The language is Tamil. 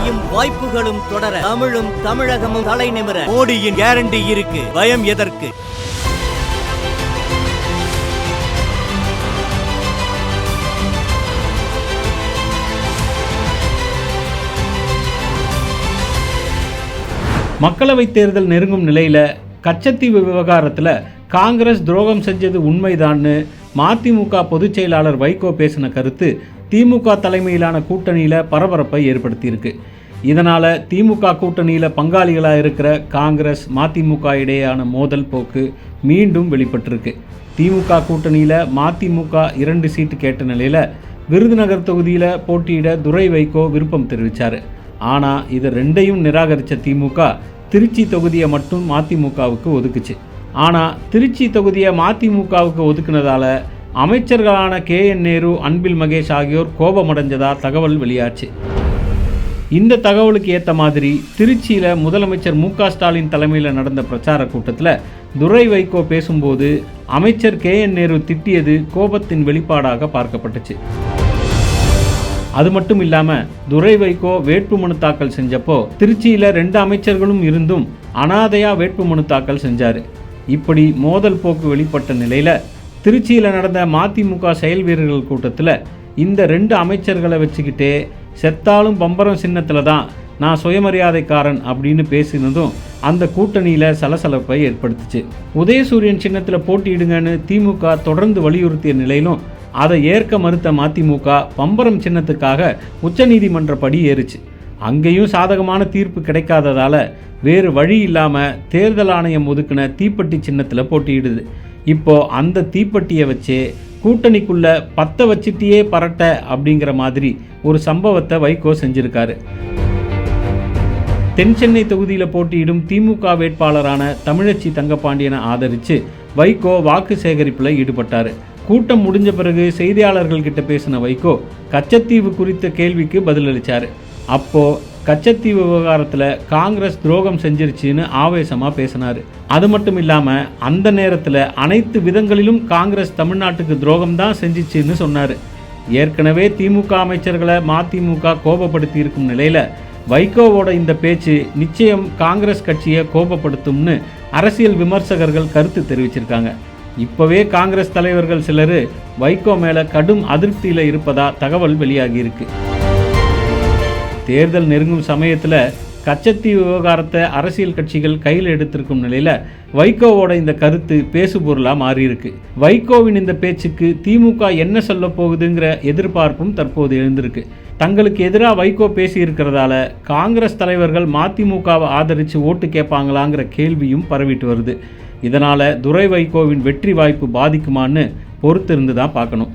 வெற்றியும் வாய்ப்புகளும் தொடர தமிழும் தமிழகமும் தலை நிமிர மோடியின் கேரண்டி இருக்கு. பயம் எதற்கு? மக்களவைத் தேர்தல் நெருங்கும் நிலையில் கச்சத்தீவு விவகாரத்தில் காங்கிரஸ் துரோகம் செஞ்சது உண்மைதான்னு மதிமுக பொதுச் செயலாளர் வைகோ பேசின கருத்து திமுக தலைமையிலான கூட்டணியில் பரபரப்பை ஏற்படுத்தியிருக்கு. இதனால் திமுக கூட்டணியில் பங்காளிகளாக இருக்கிற காங்கிரஸ் மதிமுக இடையேயான மோதல் போக்கு மீண்டும் வெளிப்பட்டிருக்கு. திமுக கூட்டணியில் மதிமுக 2 சீட்டு கேட்ட நிலையில் விருதுநகர் தொகுதியில் போட்டியிட துரை வைகோ விருப்பம் தெரிவித்தார். ஆனால் இது 2ஐயும் நிராகரித்த திமுக திருச்சி தொகுதியை மட்டும் மதிமுகவுக்கு ஒதுக்குச்சு. ஆனால் திருச்சி தொகுதியை மதிமுகவுக்கு ஒதுக்குனதால் அமைச்சர்களான KN நேரு, அன்பில் மகேஷ் ஆகியோர் கோபமடைஞ்சதா தகவல் வெளியாச்சு. இந்த தகவலுக்கு ஏற்ற மாதிரி திருச்சியில் முதலமைச்சர் MK ஸ்டாலின் தலைமையில் நடந்த பிரச்சார கூட்டத்தில் துரை வைகோ பேசும்போது அமைச்சர் KN நேரு திட்டியது கோபத்தின் வெளிப்பாடாக பார்க்கப்பட்டுச்சு. அது மட்டும் இல்லாமல் துரை வைகோ வேட்புமனு தாக்கல் செஞ்சப்போ திருச்சியில் 2 அமைச்சர்களும் இருந்தும் அனாதையா வேட்புமனு தாக்கல் செஞ்சார். இப்படி மோதல் போக்கு வெளிப்பட்ட நிலையில் திருச்சியில் நடந்த மதிமுக செயல் வீரர்கள் கூட்டத்தில் இந்த 2 அமைச்சர்களை வச்சுக்கிட்டே செத்தாலும் பம்பரம் சின்னத்தில் தான் நான் சுயமரியாதைக்காரன் அப்படின்னு பேசினதும் அந்த கூட்டணியில் சலசலப்பை ஏற்படுத்துச்சு. உதயசூரியன் சின்னத்தில் போட்டியிடுங்கன்னு திமுக தொடர்ந்து வலியுறுத்திய நிலையிலும் அதை ஏற்க மறுத்த மதிமுக பம்பரம் சின்னத்துக்காக உச்சநீதிமன்ற படி ஏறுச்சு. அங்கேயும் சாதகமான தீர்ப்பு கிடைக்காததால் வேறு வழி இல்லாமல் தேர்தல் ஆணையம் ஒதுக்கின தீப்பெட்டி சின்னத்தில் போட்டியிடுது. இப்போது அந்த தீப்பெட்டியை வச்சே கூட்டணிக்குள்ளே பற்ற வச்சிட்டியே பரட்ட அப்படிங்கிற மாதிரி ஒரு சம்பவத்தை வைகோ செஞ்சுருக்காரு. தென் சென்னை தொகுதியில் போட்டியிடும் திமுக வேட்பாளரான தமிழச்சி தங்கப்பாண்டியனை ஆதரித்து வைகோ வாக்கு சேகரிப்பில் ஈடுபட்டார். கூட்டம் முடிஞ்ச பிறகு செய்தியாளர்கள்கிட்ட பேசின வைகோ கச்சத்தீவு குறித்த கேள்விக்கு பதிலளித்தார். அப்போது கச்சத்தீவு விவகாரத்தில் காங்கிரஸ் துரோகம் செஞ்சிருச்சுன்னு ஆவேசமாக பேசினார். அது மட்டும் இல்லாமல் அந்த நேரத்தில் அனைத்து விதங்களிலும் காங்கிரஸ் தமிழ்நாட்டுக்கு துரோகம் தான் செஞ்சிச்சுன்னு சொன்னார். ஏற்கனவே திமுக அமைச்சர்களை மதிமுக கோபப்படுத்தி இருக்கும் நிலையில் வைகோவோட இந்த பேச்சு நிச்சயம் காங்கிரஸ் கட்சியை கோபப்படுத்தும்னு அரசியல் விமர்சகர்கள் கருத்து தெரிவிச்சிருக்காங்க. இப்போவே காங்கிரஸ் தலைவர்கள் சிலர் வைகோ மேலே கடும் அதிருப்தியில் இருப்பதா தகவல் வெளியாகியிருக்கு. தேர்தல் நெருங்கும் சமயத்தில் கச்சத்தீவு விவகாரத்தை அரசியல் கட்சிகள் கையில் எடுத்திருக்கும் நிலையில் வைகோவோட இந்த கருத்து பேசுபொருளாக மாறியிருக்கு. வைகோவின் இந்த பேச்சுக்கு திமுக என்ன சொல்ல போகுதுங்கிற எதிர்பார்ப்பும் தற்போது எழுந்திருக்கு. தங்களுக்கு எதிராக வைகோ பேசியிருக்கிறதால காங்கிரஸ் தலைவர்கள் மதிமுகவை ஆதரித்து ஓட்டு கேட்பாங்களாங்கிற கேள்வியும் பரவிட்டு வருது. இதனால் துரை வைகோவின் வெற்றி வாய்ப்பு பாதிக்குமான்னு பொறுத்திருந்து தான் பார்க்கணும்.